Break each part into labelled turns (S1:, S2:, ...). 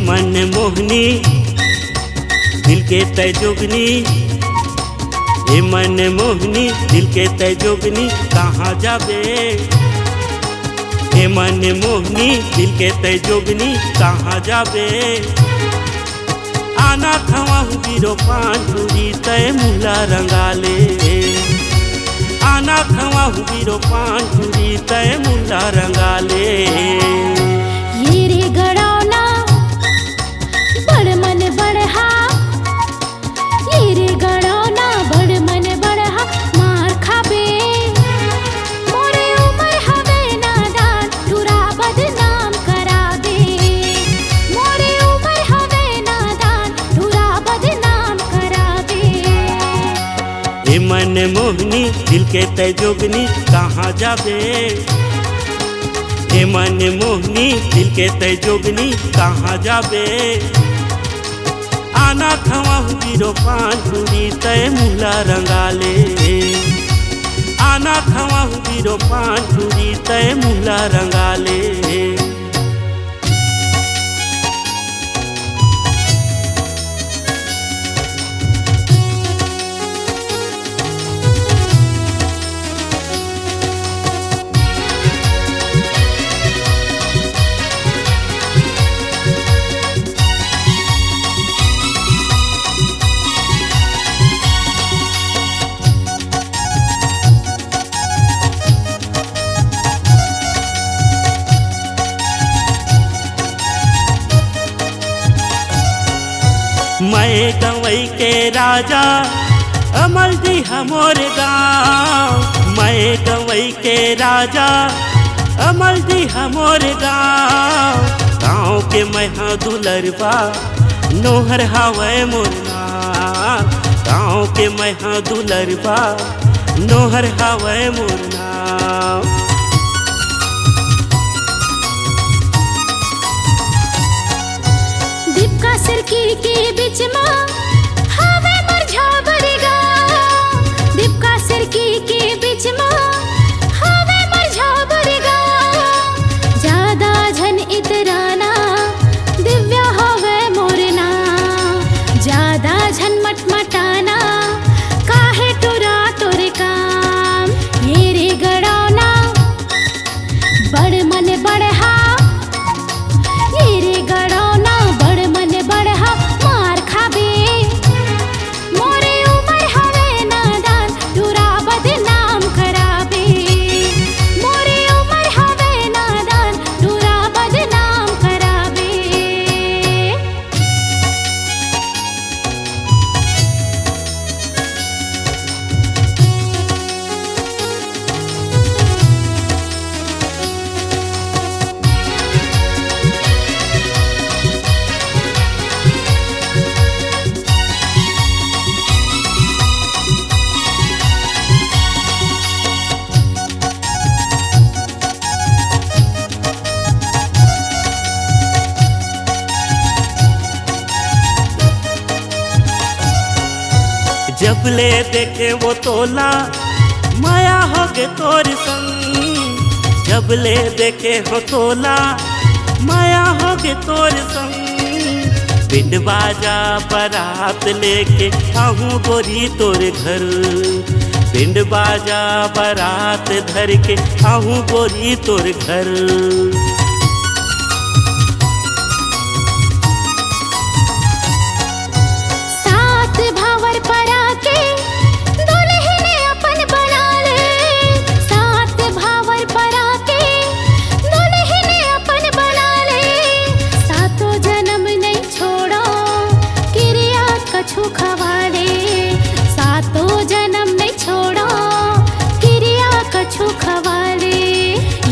S1: मन मोहनी दिल के तय जोगनी, हे मन मोहनी दिल के तय जोगनी कहाँ जाबे। हे मन मोहनी दिल के तय जोगनी कहाँ जाबे। आना खवा बीरो पांडुरी तय मुला रंगाले। आना खवा बीरो पांडुरी तय मुला रंगाले।
S2: ये रे गड़ौना बड़ मन बड़हा, ये रे गड़ौना बड़ मन बड़हा मार खाबे। मोरे उमर हवे नादान तुरा बदनाम कराबे। मोरे उमर हवे नादान तुरा बदनाम कराबे।
S1: हे मन मोहनी दिल के तय जोगनी कहाँ जाबे। हे मन मोहनी दिल के तय जोगनी कहाँ जाबे। आना खवा बीरो पांडुरी तय मुला रंगाले। आना खवा बीरो पांडुरी तय मुला रंगाले। मैं गवई के राजा अमल दी हमोर गाँव। मैं गवई के राजा अमल दी हमोर गाँव। गाँव के मैं दुलरबा नोहर हवे मोर नाम। गाँव के मैं दुलरबा नोहर हवे मोर नाम।
S2: दीपका सरकी के बीच माँ हवे मर झाबरेगा। दीपका सरकी के बीच माँ हवे मर झाबरेगा। ज्यादा झन इतराना दिव्या हवे मोरना। ज्यादा झन मटमटाना काहे टुरा टोर काम। ये रे गड़ौना बड़ मन बड़हा, ये रे गड़ौना बड़ मन बड़हा मार खाबे। मोरे उमर हवे नादान तुरा बदनाम कराबे। मोरे उमर हवे नादान तुरा बदनाम कराबे।
S1: जब ले देखे वो तोला माया हो गे तोर संग। जब ले देखे हो तोला माया हो गे तोर संग। बिंड बाजा बारात लेके आहूँ गोरी तोर घर। बिंड बाजा बारात धर के आहूँ गोरी तोर घर।
S2: सात भावर परा के दुल्हने अपन बना ले। सात भावर परा के दुल्हने अपन बना ले। सातों जन्म नहीं छोड़ो क्रिया कछु खवाड़े। सातों जन्म नहीं छोड़ो क्रिया कछु खवाड़े।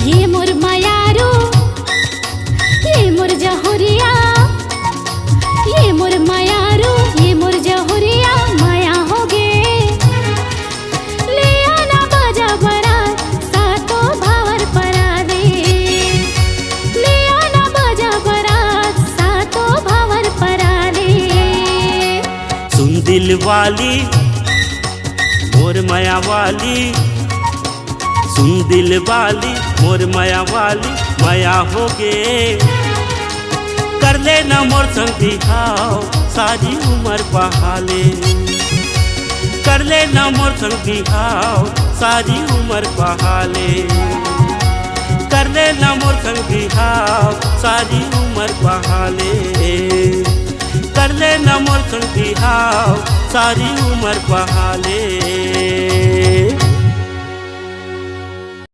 S2: ये मोर मायारू, ये मोर जहुरिया, ये मोर मायारू, ये मोर जहुरिया माया हो गे। ले आना बाजा बारात सातों भावर परा दे। ले आना बाजा बारात सातों भावर परा दे।
S1: सुन दिल वाली मोर माया वाली। सुन दिल वाली मोर माया वाली माया हो गे। कर कर ले ना मोर संग बिहाव सारी उम्र बहाले कर ले ना मोर संग बिहाव सारी उम्र बहाले कर ले ना मोर संग बिहाव सारी उम्र बहाले कर ले ना मोर संग बिहाव सारी उम्र बहाले।